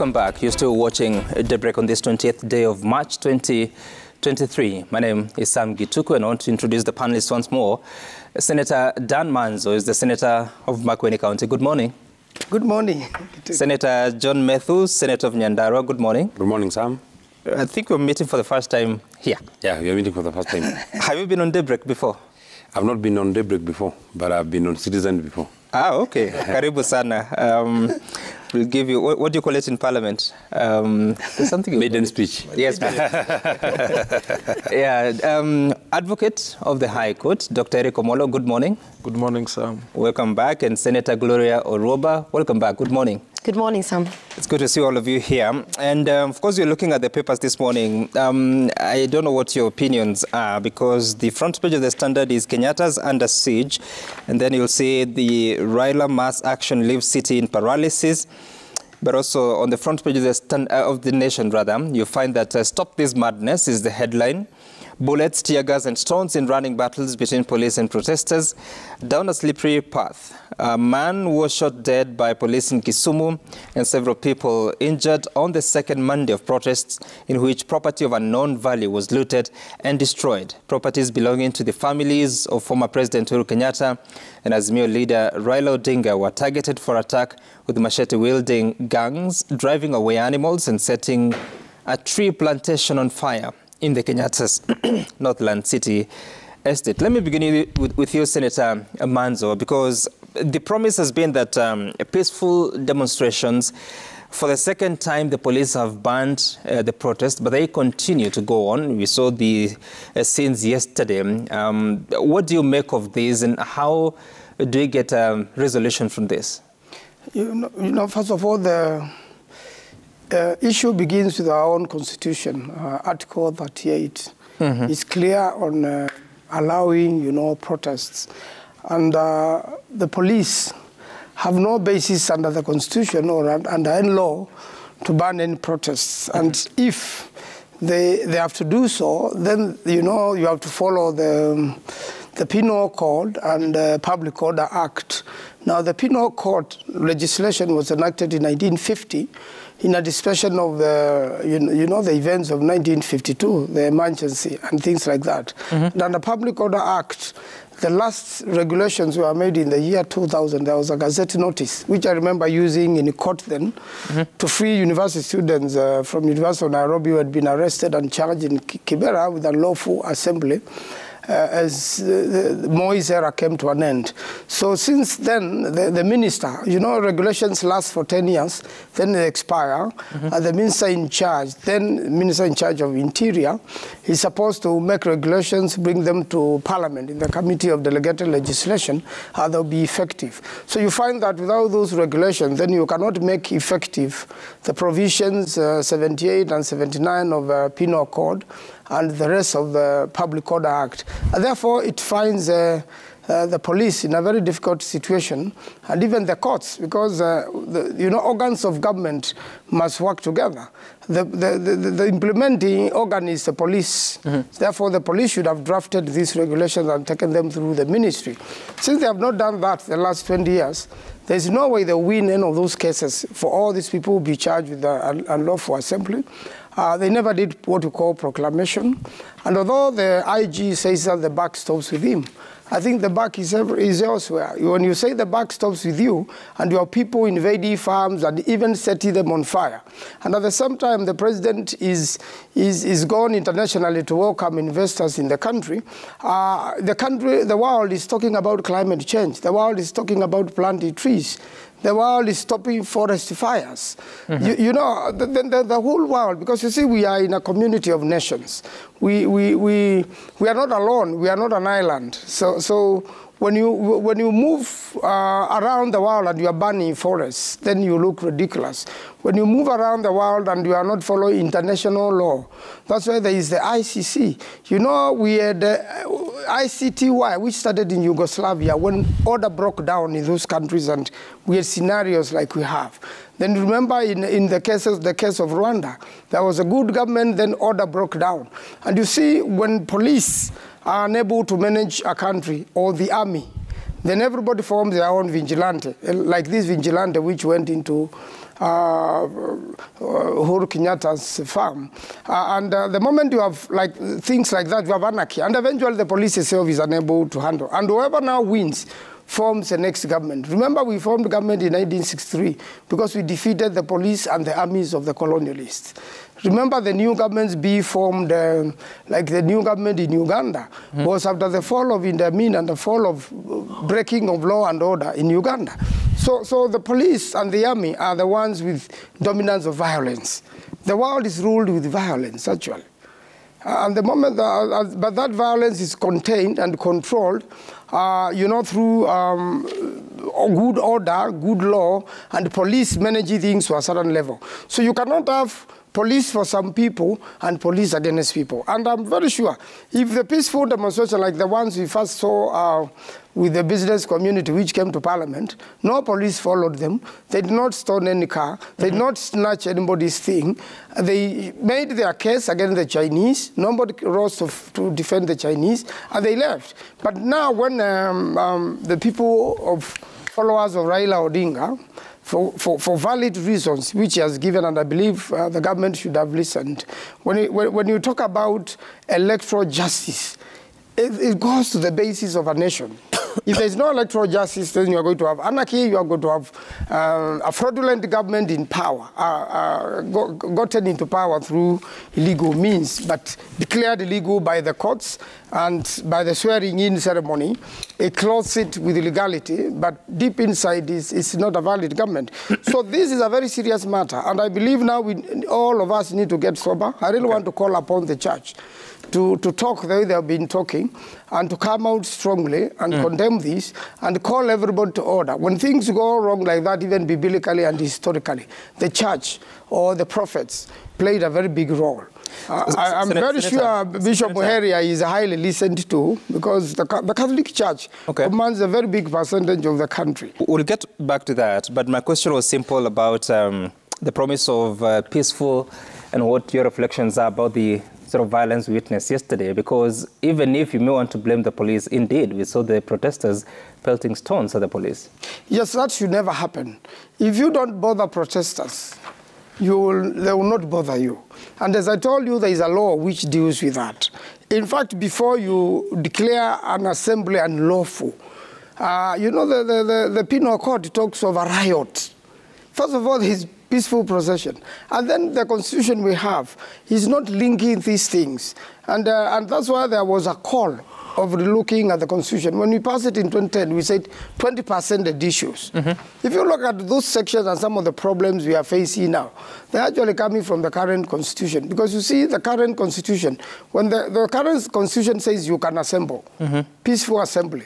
Welcome back. You're still watching Daybreak on this 20th day of March 2023. My name is Sam Gituku, and I want to introduce the panelists once more. Senator Dan Manzo is the Senator of Makueni County. Good morning. Good morning. Senator John Methu, Senator of Nyandarua. Good morning. Good morning, Sam. I think we're meeting for the first time here. Yeah, we are meeting for the first time. Have you been on Daybreak before? I've not been on Daybreak before, but I've been on Citizen before. Ah, okay. Karibu sana. We'll give you, what do you call it in Parliament? There's something. Maiden speech. Yes. Yeah. Advocate of the High Court, Dr. Eric Omolo. Good morning. Good morning, Sam. Welcome back. And Senator Gloria Oroba. Welcome back. Good morning. Good morning, Sam. It's good to see all of you here. And of course, you're looking at the papers this morning. I don't know what your opinions are, because the front page of the Standard is Kenyatta's under siege. And then you'll see the Raila mass action leaves city in paralysis. But also on the front page of the Nation, you find that Stop This Madness is the headline. Bullets, tear gas and stones in running battles between police and protesters. Down a slippery path. A man was shot dead by police in Kisumu and several people injured on the second Monday of protests, in which property of unknown value was looted and destroyed. Properties belonging to the families of former President Uhuru Kenyatta and Azimio leader Raila Odinga were targeted for attack with machete-wielding gangs, driving away animals and setting a tree plantation on fire in the Kenyatta's Northland City estate. Let me begin with you, Senator Manzo, because the promise has been that peaceful demonstrations, for the second time, the police have banned the protest, but they continue to go on. We saw the scenes yesterday. What do you make of this, and how do you get a resolution from this? You know, first of all, the issue begins with our own constitution, Article 38. It's clear on allowing, protests. And the police have no basis under the constitution or under any law to ban any protests. And if they have to do so, then, you have to follow the Penal Code and the Public Order Act. Now, the Penal Code legislation was enacted in 1950 in anticipation of the, the events of 1952, the emergency and things like that. And under Public Order Act, the last regulations were made in the year 2000. There was a Gazette notice, which I remember using in court then, to free university students from University of Nairobi who had been arrested and charged in Kibera with unlawful assembly. As the Moise era came to an end. So since then, the minister, regulations last for 10 years, then they expire. The minister in charge, then minister in charge of Interior, is supposed to make regulations, bring them to Parliament in the Committee of Delegated Legislation, they'll be effective. So you find that without those regulations, then you cannot make effective the provisions 78 and 79 of Penal Code, and the rest of the Public Order Act. And therefore, it finds the police in a very difficult situation, and even the courts, because organs of government must work together. The implementing organ is the police. Therefore, the police should have drafted these regulations and taken them through the ministry. Since they have not done that the last 20 years, there's no way they'll win any of those cases for all these people who will be charged with unlawful assembly. They never did what we call proclamation. And although the IG says that the buck stops with him, I think the buck is elsewhere. When you say the buck stops with you, and your people invade farms and even setting them on fire, and at the same time the president is gone internationally to welcome investors in the country, the world is talking about climate change. The world is talking about planting trees. The world is stopping forest fires. The whole world, because you see, we are in a community of nations. We are not alone. We are not an island. So when you move around the world and you are burning forests, then you look ridiculous. When you move around the world and you are not following international law, that's why there is the ICC. We had ICTY, which started in Yugoslavia when order broke down in those countries, and we had scenarios like we have. Then remember in the case of Rwanda, there was a good government, then order broke down. And you see, when police are unable to manage a country, or the army, then everybody forms their own vigilante, like this vigilante which went into Uhuru Kenyatta's farm. The moment you have like things like that, you have anarchy. And eventually the police itself is unable to handle. And whoever now wins forms the next government. Remember, we formed government in 1963 because we defeated the police and the armies of the colonialists. Remember, the new governments be formed, like the new government in Uganda, was after the fall of Idi Amin and the fall of breaking of law and order in Uganda. So the police and the army are the ones with dominance of violence. The world is ruled with violence, actually. And the moment but that violence is contained and controlled, through good order, good law, and police managing things to a certain level. So you cannot have police for some people and police against people. And I'm very sure if the peaceful demonstration like the ones we first saw with the business community which came to parliament, no police followed them. They did not stone any car. They did not snatch anybody's thing. They made their case against the Chinese. Nobody rose to defend the Chinese, and they left. But now when the people of followers of Raila Odinga, for valid reasons, which he has given, and I believe the government should have listened. When you talk about electoral justice, it goes to the basis of a nation. If there's no electoral justice, then you are going to have anarchy, you are going to have a fraudulent government in power, gotten into power through illegal means, but declared illegal by the courts and by the swearing-in ceremony. It clothes it with illegality, but deep inside it's not a valid government. So this is a very serious matter, and I believe now all of us need to get sober. I really want to call upon the church to talk the way they have been talking and to come out strongly and condemn this and call everybody to order. When things go wrong like that, even biblically and historically, the church or the prophets played a very big role. I'm very sure Bishop Muheria is highly listened to because the Catholic Church commands a very big percentage of the country. We'll get back to that, but my question was simple about the promise of peaceful and what your reflections are about the sort of violence we witnessed yesterday, because even if you may want to blame the police, indeed, we saw the protesters pelting stones at the police. Yes, that should never happen. If you don't bother protesters, they will not bother you. And as I told you, there is a law which deals with that. In fact, before you declare an assembly unlawful, the Penal Code talks of a riot. First of all, his peaceful procession. And then the constitution we have is not linking these things. And that's why there was a call of looking at the constitution. When we passed it in 2010, we said 20% issues. If you look at those sections and some of the problems we are facing now, they're actually coming from the current constitution. Because you see, the current constitution, when the current constitution says you can assemble, peaceful assembly,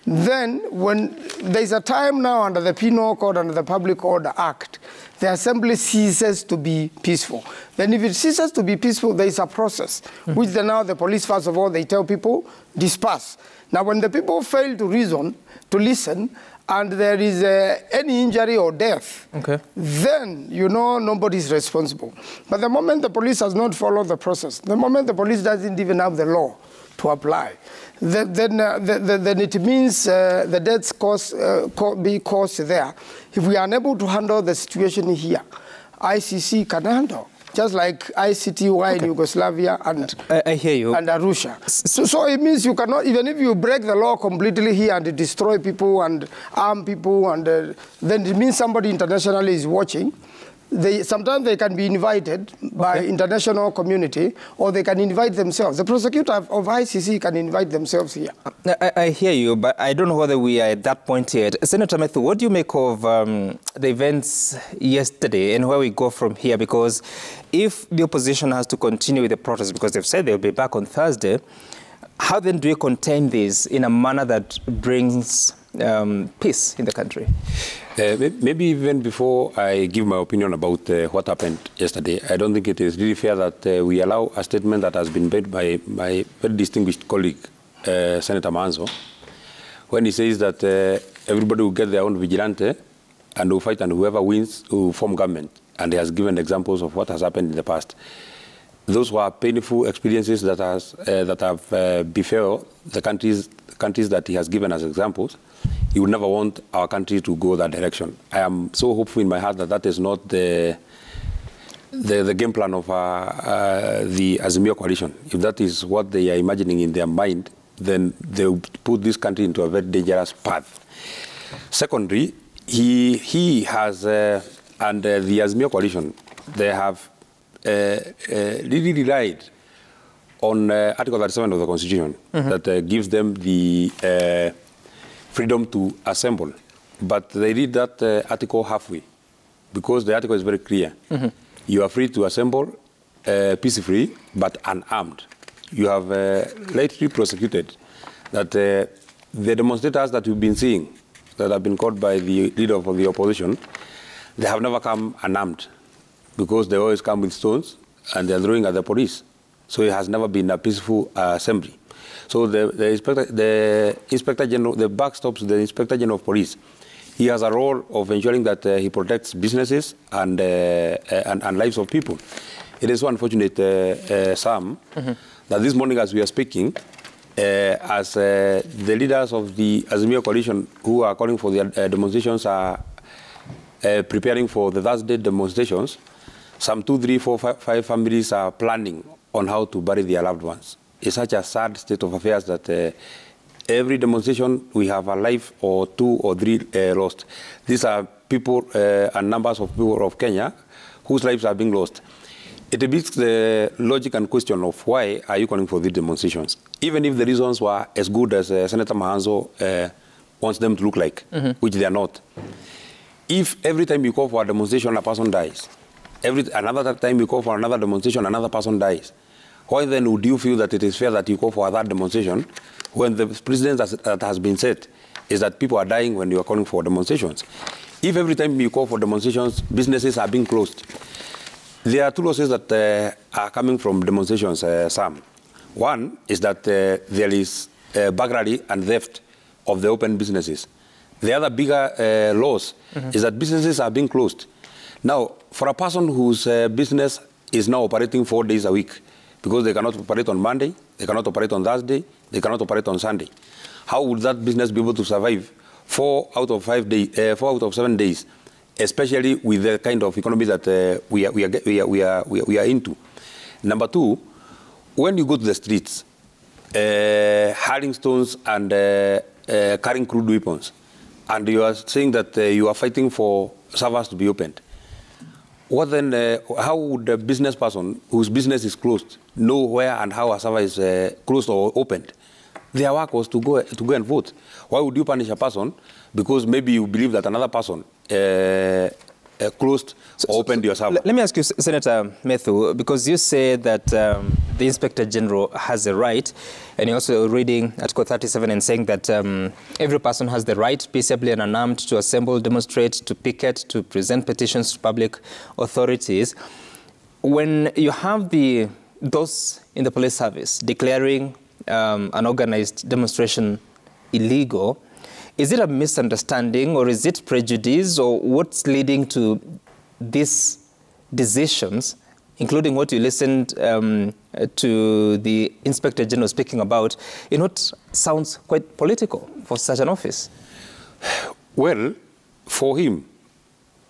then when there's a time now under the Penal Code, under the Public Order Act, the assembly ceases to be peaceful. Then if it ceases to be peaceful, there is a process, which now the police, first of all, they tell people, disperse. Now, when the people fail to reason, to listen, and there is any injury or death, then you know nobody is responsible. But the moment the police has not followed the process, the moment the police doesn't even have the law to apply, then it means the deaths be caused there. If we are unable to handle the situation here, ICC can handle, just like ICTY in Yugoslavia and I hear you. And Arusha. So it means you cannot, even if you break the law completely here and destroy people and arm people, and then it means somebody internationally is watching. Sometimes they can be invited by international community, or they can invite themselves. The prosecutor of ICC can invite themselves here. I hear you, but I don't know whether we are at that point yet. Senator Mathew, what do you make of the events yesterday and where we go from here? Because if the opposition has to continue with the protest, because they've said they'll be back on Thursday, how then do you contain this in a manner that brings peace in the country? Maybe even before I give my opinion about what happened yesterday, I don't think it is really fair that we allow a statement that has been made by my very distinguished colleague, Senator Manzo, when he says that everybody will get their own vigilante and will fight, and whoever wins will form government. And he has given examples of what has happened in the past. Those were painful experiences that have befell the countries that he has given as examples. He would never want our country to go that direction. I am so hopeful in my heart that that is not the the game plan of the Azimio coalition. If that is what they are imagining in their mind, then they will put this country into a very dangerous path. Secondly, he has, and the Azimio coalition, they have really relied on Article 37 of the Constitution that gives them the freedom to assemble. But they read that article halfway, because the article is very clear. You are free to assemble peacefully, but unarmed. You have lately prosecuted that the demonstrators that we've been seeing, that have been caught by the leader of the opposition, they have never come unarmed, because they always come with stones and they're throwing at the police. So it has never been a peaceful assembly. So the Inspector General, the backstops the Inspector General of Police. He has a role of ensuring that he protects businesses and lives of people. It is so unfortunate, Sam, that this morning as we are speaking, as the leaders of the Azimio coalition who are calling for the demonstrations are preparing for the Thursday demonstrations, some 2, 3, 4, 5 families are planning on how to bury their loved ones. It's such a sad state of affairs that every demonstration we have a life or 2 or 3 lost. These are people and numbers of people of Kenya whose lives are being lost. It beats the logic and question of why are you calling for these demonstrations, even if the reasons were as good as Senator Mahanzo wants them to look like, which they are not. If every time you call for a demonstration, a person dies, another time you call for another demonstration, another person dies, why then would you feel that it is fair that you call for a third demonstration when the precedent that has been set is that people are dying when you are calling for demonstrations? If every time you call for demonstrations, businesses are being closed, there are 2 losses that are coming from demonstrations, Sam. One is that there is burglary and theft of the open businesses. The other bigger loss is that businesses are being closed. Now, for a person whose business is now operating 4 days a week, because they cannot operate on Monday, they cannot operate on Thursday, they cannot operate on Sunday, how would that business be able to survive 4 out of 7 days, especially with the kind of economy that we are into? Number 2, when you go to the streets, hurling stones and carrying crude weapons, and you are saying that you are fighting for servers to be opened, what then? How would a business person whose business is closed know where and how a server is closed or opened? Their work was to go and vote. Why would you punish a person because maybe you believe that another person closed or opened your server? Let me ask you, Senator Methu, because you say that the Inspector General has a right, and you're also reading Article 37 and saying that every person has the right, peaceably and unarmed, to assemble, demonstrate, to picket, to present petitions to public authorities. When you have those in the police service declaring an organized demonstration illegal, is it a misunderstanding or is it prejudice, or what's leading to these decisions, including what you listened to the Inspector General speaking about, in what sounds quite political for such an office? Well, for him,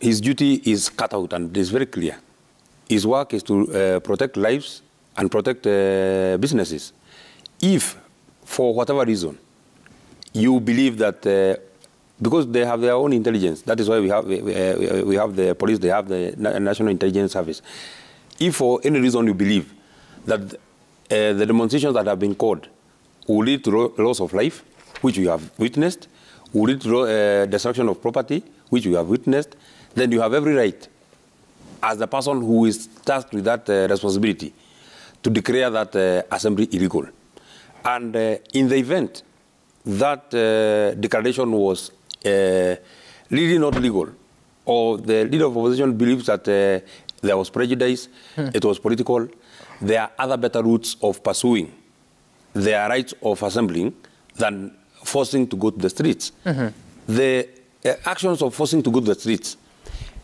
his duty is cut out and it is very clear. His work is to protect lives and protect businesses. If, for whatever reason, you believe that because they have their own intelligence, that is why we have the police, they have the National Intelligence Service. If for any reason you believe that the demonstrations that have been called will lead to loss of life, which you have witnessed, will lead to destruction of property, which you have witnessed, then you have every right, as the person who is tasked with that responsibility, to declare that assembly illegal. And in the event that declaration was really not legal, or the leader of opposition believes that there was prejudice, it was political, there are other better routes of pursuing their rights of assembling than forcing to go to the streets. The actions of forcing to go to the streets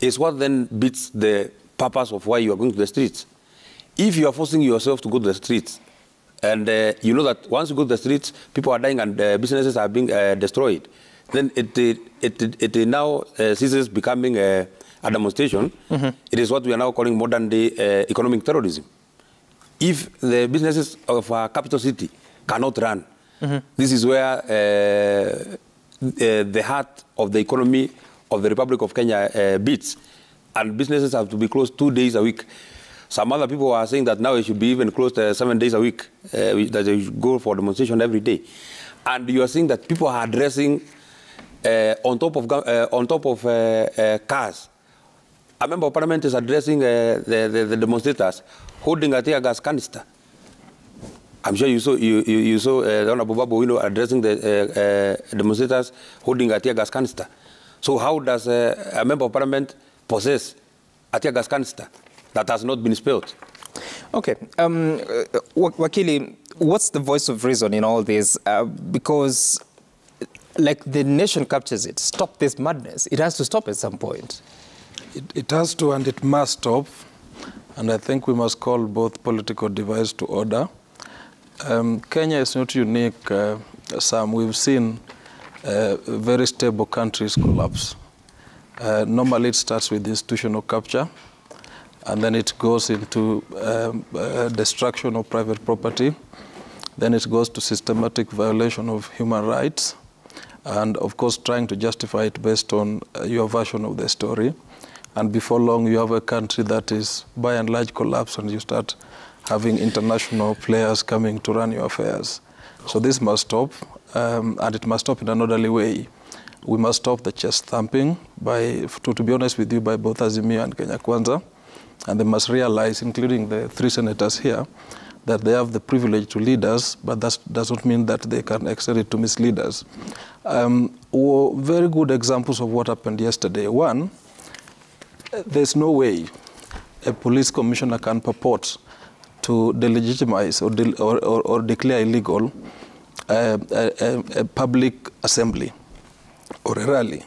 is what then beats the purpose of why you are going to the streets. If you are forcing yourself to go to the streets, and you know that once you go to the streets, people are dying and businesses are being destroyed, then it now ceases becoming a demonstration. It is what we are now calling modern-day economic terrorism. If the businesses of a capital city cannot run, this is where the heart of the economy of the Republic of Kenya beats, and businesses have to be closed 2 days a week. Some other people are saying that now it should be even closed 7 days a week, that they should go for demonstration every day. And you are seeing that people are addressing on top of cars. A member of parliament is addressing the demonstrators holding a tear gas canister. I'm sure you saw the Honorable Babu Owino addressing the demonstrators holding a tear gas canister. So how does a member of parliament possess a tear gas canister that has not been spilled? Okay. Wakili, what's the voice of reason in all this? Because like the nation captures it, stop this madness. It has to stop at some point. It has to, and it must stop. And I think we must call both political divides to order. Kenya is not unique, Sam. We've seen very stable countries collapse. Normally it starts with institutional capture, and then it goes into destruction of private property. Then it goes to systematic violation of human rights, and of course trying to justify it based on your version of the story. And before long, you have a country that is by and large collapsed, and you start having international players coming to run your affairs. So this must stop, and it must stop in an orderly way. We must stop the chest thumping, to be honest with you, by both Azimio and Kenya Kwanza. And they must realize, including the 3 senators here, that they have the privilege to lead us, but that doesn't mean that they can extend it to mislead us. Very good examples of what happened yesterday. One, there's no way a police commissioner can purport to delegitimize or declare illegal a public assembly or a rally.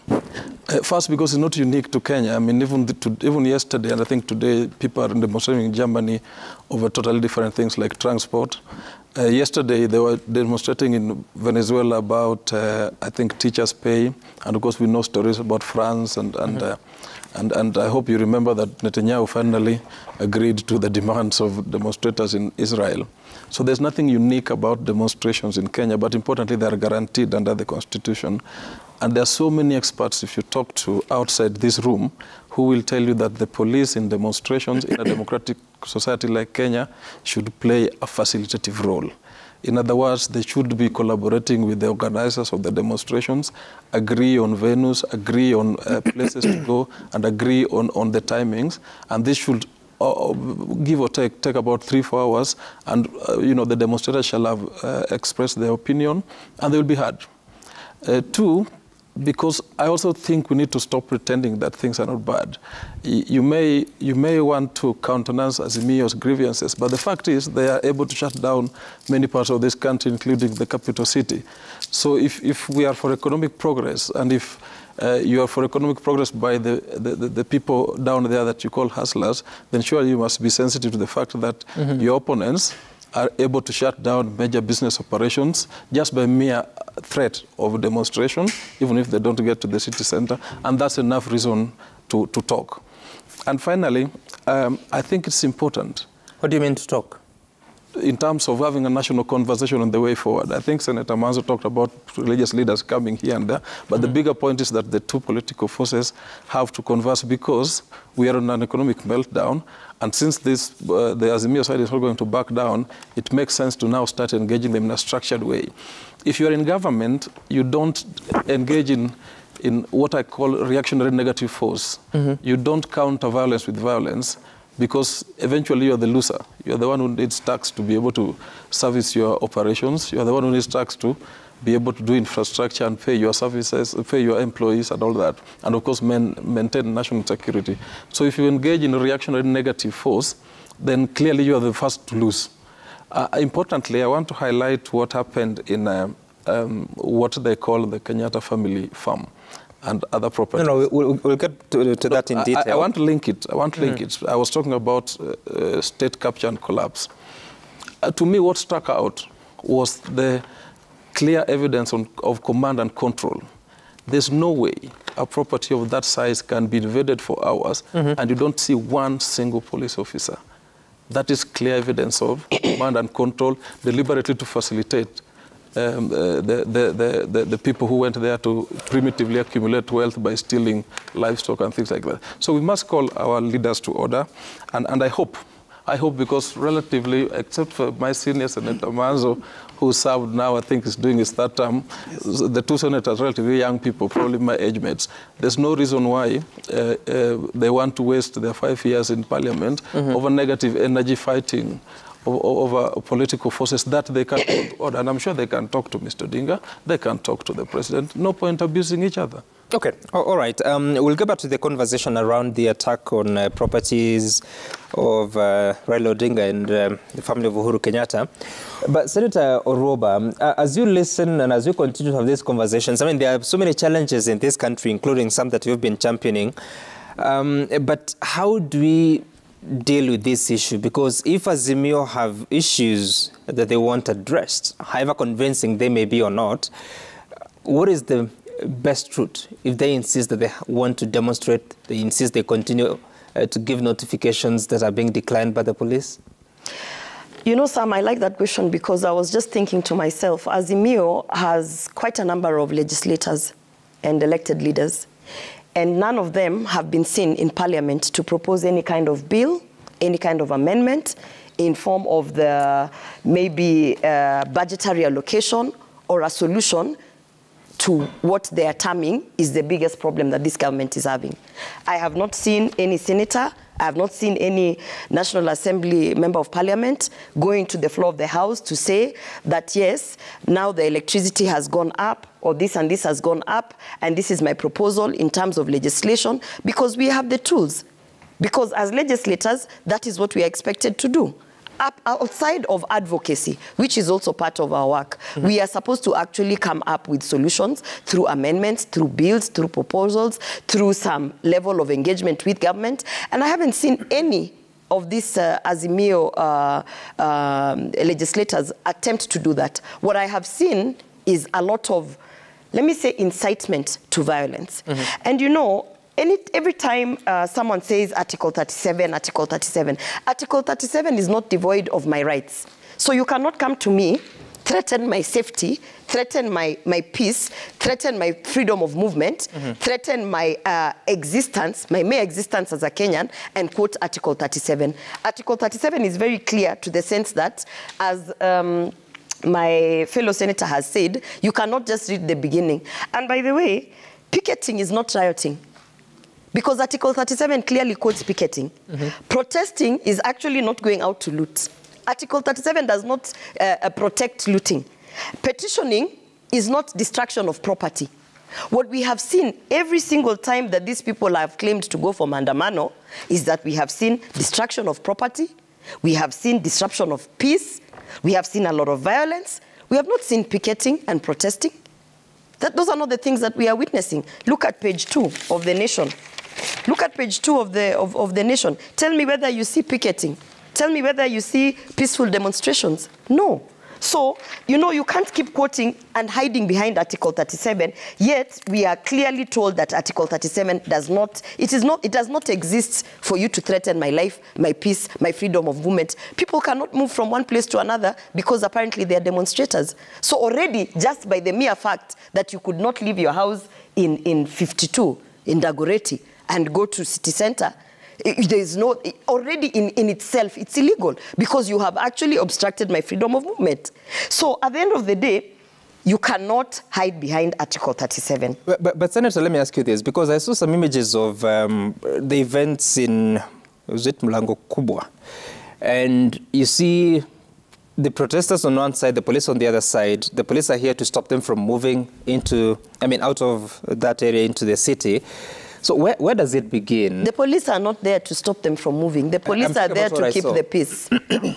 First, because it's not unique to Kenya. I mean, even yesterday, and I think today, people are demonstrating in Germany over totally different things like transport. Yesterday, they were demonstrating in Venezuela about, I think, teachers' pay. And of course, we know stories about France and I hope you remember that Netanyahu finally agreed to the demands of demonstrators in Israel. So there's nothing unique about demonstrations in Kenya, but importantly, they are guaranteed under the Constitution. And there are so many experts, if you talk to outside this room, who will tell you that the police in demonstrations in a democratic society like Kenya should play a facilitative role. In other words, they should be collaborating with the organizers of the demonstrations, agree on venues, agree on places to go, and agree on the timings. And this should give or take about 3-4 hours. And the demonstrators shall have expressed their opinion, and they will be heard. 2, because I also think we need to stop pretending that things are not bad. You may want to countenance Azimio's grievances, but the fact is they are able to shut down many parts of this country, including the capital city. So if we are for economic progress, and if you are for economic progress by the people down there that you call hustlers, then surely you must be sensitive to the fact that your opponents are able to shut down major business operations just by mere threat of demonstration, even if they don't get to the city center. And that's enough reason to talk. And finally, I think it's important. What do you mean to talk? In terms of having a national conversation on the way forward. I think Senator Manzo talked about religious leaders coming here and there, but the bigger point is that the two political forces have to converse, because we are on an economic meltdown, and since the Azimio side is not going to back down, it makes sense to now start engaging them in a structured way. If you are in government, you don't engage in what I call reactionary negative force. You don't counter violence with violence, because eventually you're the loser. You're the one who needs tax to be able to service your operations. You're the one who needs tax to be able to do infrastructure and pay your services, pay your employees and all that. And of course, maintain national security. So if you engage in a reactionary negative force, then clearly you are the first to lose. Importantly, I want to highlight what happened in what they call the Kenyatta family farm and other properties. No, we'll get to that in detail. I want to link it. I was talking about state capture and collapse. To me, what stuck out was the clear evidence of command and control. There's no way a property of that size can be invaded for hours and you don't see one single police officer. That is clear evidence of command and control deliberately to facilitate the people who went there to primitively accumulate wealth by stealing livestock and things like that. So we must call our leaders to order, and I hope because relatively, except for my senior Senator Manzo, who served now, I think is doing his third term, the two senators, relatively young people, probably my age mates. There's no reason why they want to waste their 5 years in Parliament over negative energy fighting over political forces that they can order. And I'm sure they can talk to Mr. Odinga, they can talk to the president. No point abusing each other. Okay, all right. We'll go back to the conversation around the attack on properties of Raila Odinga and the family of Uhuru Kenyatta. But Senator Oroba, as you listen and as you continue to have these conversations, I mean, there are so many challenges in this country, including some that you've been championing. But how do we deal with this issue? Because if Azimio have issues that they want addressed, however convincing they may be or not, what is the best route? If they insist that they want to demonstrate, they insist they continue to give notifications that are being declined by the police? You know, Sam, I like that question because I was just thinking to myself, Azimio has quite a number of legislators and elected leaders, and none of them have been seen in Parliament to propose any kind of bill, any kind of amendment in form of the maybe budgetary allocation or a solution to what they are terming is the biggest problem that this government is having. I have not seen any senator, I have not seen any National Assembly member of Parliament going to the floor of the House to say that, yes, now the electricity has gone up, or this and this has gone up, and this is my proposal in terms of legislation, because we have the tools. Because as legislators, that is what we are expected to do. Outside of advocacy, which is also part of our work, we are supposed to actually come up with solutions through amendments, through bills, through proposals, through some level of engagement with government. And I haven't seen any of these Azimio legislators attempt to do that. What I have seen is a lot of, let me say, incitement to violence. And you know, every time someone says Article 37, Article 37, Article 37 is not devoid of my rights. So you cannot come to me, threaten my safety, threaten my peace, threaten my freedom of movement, threaten my existence, my mere existence as a Kenyan, and quote Article 37. Article 37 is very clear to the sense that, as my fellow senator has said, you cannot just read the beginning. And by the way, picketing is not rioting. Because Article 37 clearly quotes picketing. Protesting is actually not going out to loot. Article 37 does not protect looting. Petitioning is not destruction of property. What we have seen every single time that these people have claimed to go for Maandamano is that we have seen destruction of property, we have seen disruption of peace, we have seen a lot of violence, we have not seen picketing and protesting. Those are not the things that we are witnessing. Look at page 2 of The Nation. Look at page 2 of the Nation. Tell me whether you see picketing. Tell me whether you see peaceful demonstrations. No. So, you know, you can't keep quoting and hiding behind Article 37, yet we are clearly told that Article 37 does not exist for you to threaten my life, my peace, my freedom of movement. People cannot move from one place to another because apparently they are demonstrators. So already, just by the mere fact that you could not leave your house in 52, in Dagoretti, and go to city center, there is no, already in itself, it's illegal because you have actually obstructed my freedom of movement. So at the end of the day, you cannot hide behind Article 37. But Senator, let me ask you this, because I saw some images of the events in, was it Mlango Kubwa? And you see the protesters on one side, the police on the other side. The police are here to stop them from moving into, out of that area into the city. So where does it begin? The police are not there to stop them from moving. The police are there to keep the peace.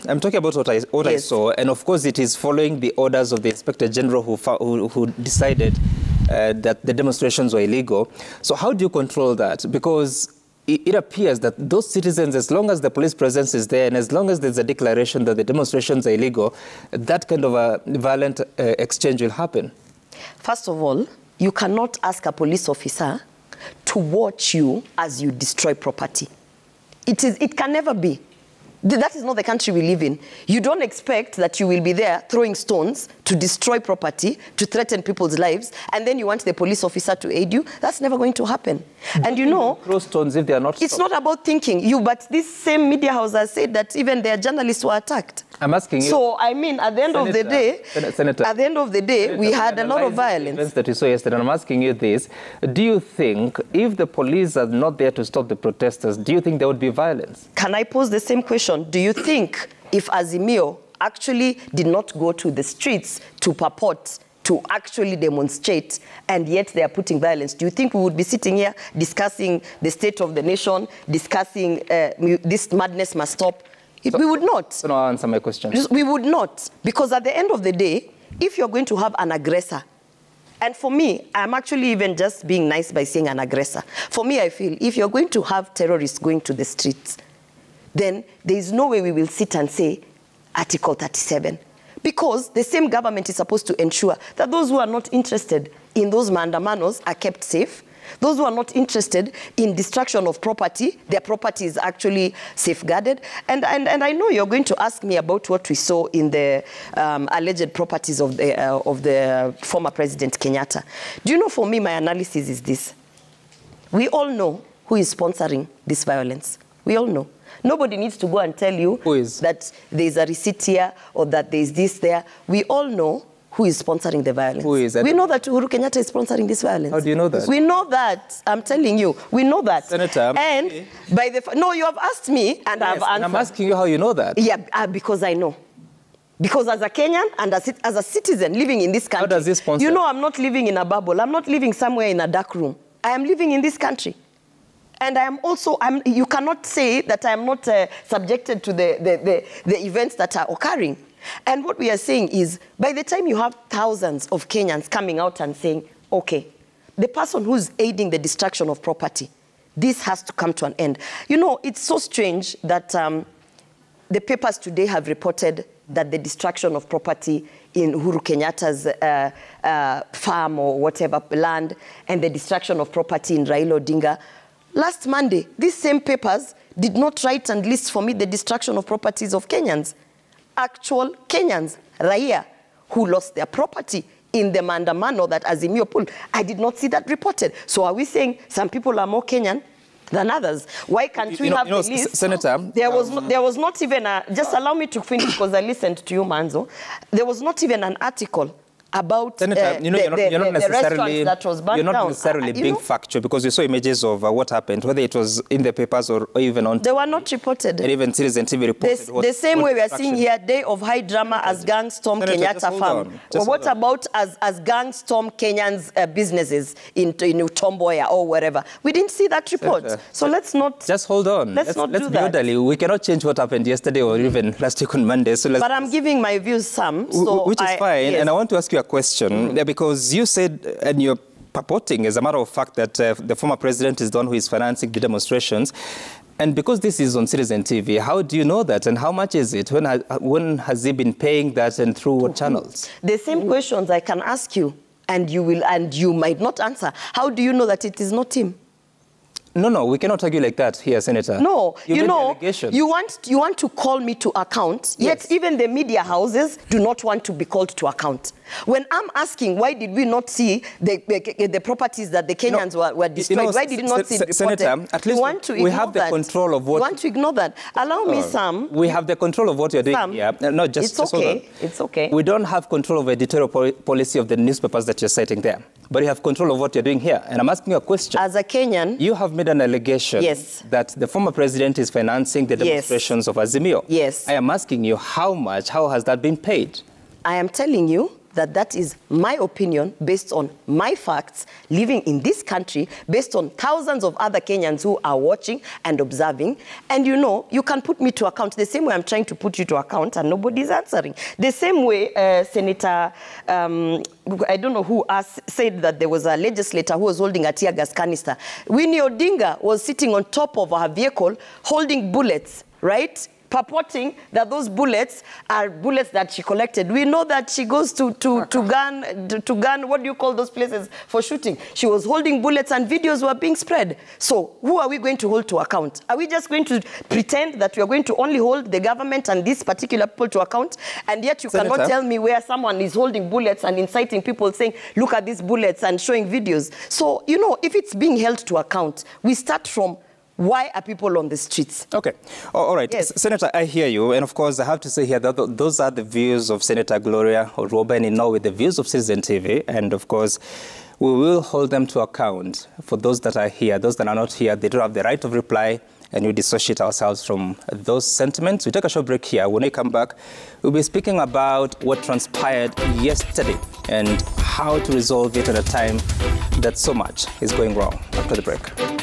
I'm talking about what I saw. And of course, it is following the orders of the Inspector General who decided that the demonstrations were illegal. So how do you control that? Because it appears that those citizens, as long as the police presence is there and as long as there's a declaration that the demonstrations are illegal, that kind of a violent exchange will happen. First of all, you cannot ask a police officer to watch you as you destroy property. It can never be. That is not the country we live in. You don't expect that you will be there throwing stones to destroy property, to threaten people's lives, and then you want the police officer to aid you. That's never going to happen. And you know, throw stones if they are not it's stopped. not about thinking. But this same media house has said that even their journalists were attacked. I'm asking you. So, I mean, at the end of the day, we had a lot of violence. Events that we saw yesterday, and I'm asking you this. Do you think if the police are not there to stop the protesters, do you think there would be violence? Can I pose the same question? Do you think if Azimio actually did not go to the streets to purport to actually demonstrate, and yet they are putting violence, do you think we would be sitting here discussing the state of the nation, discussing this madness must stop? We would not. So now answer my question. We would not. Because at the end of the day, if you're going to have an aggressor, and for me, I'm actually even just being nice by saying an aggressor. For me, I feel if you're going to have terrorists going to the streets, then there is no way we will sit and say Article 37. Because the same government is supposed to ensure that those who are not interested in those maandamanos are kept safe. Those who are not interested in destruction of property, their property is actually safeguarded. And I know you're going to ask me about what we saw in the alleged properties of the former President Kenyatta. Do you know, for me, my analysis is this. We all know who is sponsoring this violence. We all know. Nobody needs to go and tell you that there's a receipt here or that there's this there. We all know who is sponsoring the violence. Who is that? We know that Uhuru Kenyatta is sponsoring this violence. How do you know that? We know that. I'm telling you. We know that. Senator. And by the... No, you have asked me and I've answered. And I'm asking you how you know that. Yeah, because I know. Because as a Kenyan and as a citizen living in this country... How does this sponsor? You know I'm not living in a bubble. I'm not living somewhere in a dark room. I am living in this country. And I am also, you cannot say that I am not subjected to the events that are occurring. And what we are saying is, by the time you have thousands of Kenyans coming out and saying, okay, the person who's aiding the destruction of property, this has to come to an end. You know, it's so strange that the papers today have reported that the destruction of property in Uhuru Kenyatta's farm or whatever land, and the destruction of property in Raila Odinga. Last Monday, these same papers did not write and list for me the destruction of properties of Kenyans. Actual Kenyans, Raia, who lost their property in the maandamano that Azimio pulled. I did not see that reported. So are we saying some people are more Kenyan than others? Why can't we have the list? Senator, there was not even a... Just allow me to finish because I listened to you, Manzo. There was not even an article about Senator, you're not necessarily, that was burnt down. Being factual, because we saw images of what happened, whether it was in the papers or even on... They were not reported. And even Citizen TV reported the same way we are seeing here, day of high drama as gang storm Kenyatta farm. Well, what about as gang storm Kenyans' businesses in Utomboya or wherever? We didn't see that report. Senator, so let's not... Just hold on. Let's not do be that. orderly. We cannot change what happened yesterday or even last week on Monday. So but I'm giving my views some. So which is fine. Yes. And I want to ask you a question, because you said, and you're purporting, as a matter of fact, that the former president is the one who is financing the demonstrations. And because this is on Citizen TV, how do you know that? And how much is it? When has he been paying that and through what channels? The same questions I can ask you, and you might not answer. How do you know that it is not him? No, we cannot argue like that here, Senator. No, you know, you want to call me to account, yet yes. Even the media houses do not want to be called to account. When I'm asking, why did we not see the properties that the Kenyans were destroyed? Why did you not see it reported? Senator, at least we have the control of what... You want to ignore that. Allow me some... We have the control of what you're doing here. No, it's okay. It's okay. We don't have control of editorial policy of the newspapers that you're citing there. But you have control of what you're doing here. And I'm asking you a question. As a Kenyan... You have made an allegation that the former president is financing the demonstrations of Azimio. Yes. I am asking you how much, how has that been paid? I am telling you that is my opinion based on my facts, living in this country, based on thousands of other Kenyans who are watching and observing. And you know, you can put me to account the same way I'm trying to put you to account and nobody's answering. The same way Senator, I don't know who said that there was a legislator who was holding a tear gas canister. Winnie Odinga was sitting on top of her vehicle holding bullets, right? purporting that those bullets are bullets that she collected. We know that she goes to gun, what do you call those places for shooting? She was holding bullets and videos were being spread. So who are we going to hold to account? Are we just going to pretend that we are going to only hold the government and these particular people to account? And yet you Senator, cannot tell me where someone is holding bullets and inciting people saying, look at these bullets and showing videos. So, you know, if it's being held to account, we start from why are people on the streets? Okay. All right. Yes. Senator, I hear you. And of course, I have to say here that those are the views of Senator Gloria Oroben in Norway, the views of Citizen TV. And of course, we will hold them to account. For those that are here, those that are not here, they don't have the right of reply. And we dissociate ourselves from those sentiments. We take a short break here. When we come back, we'll be speaking about what transpired yesterday and how to resolve it at a time that so much is going wrong. After the break.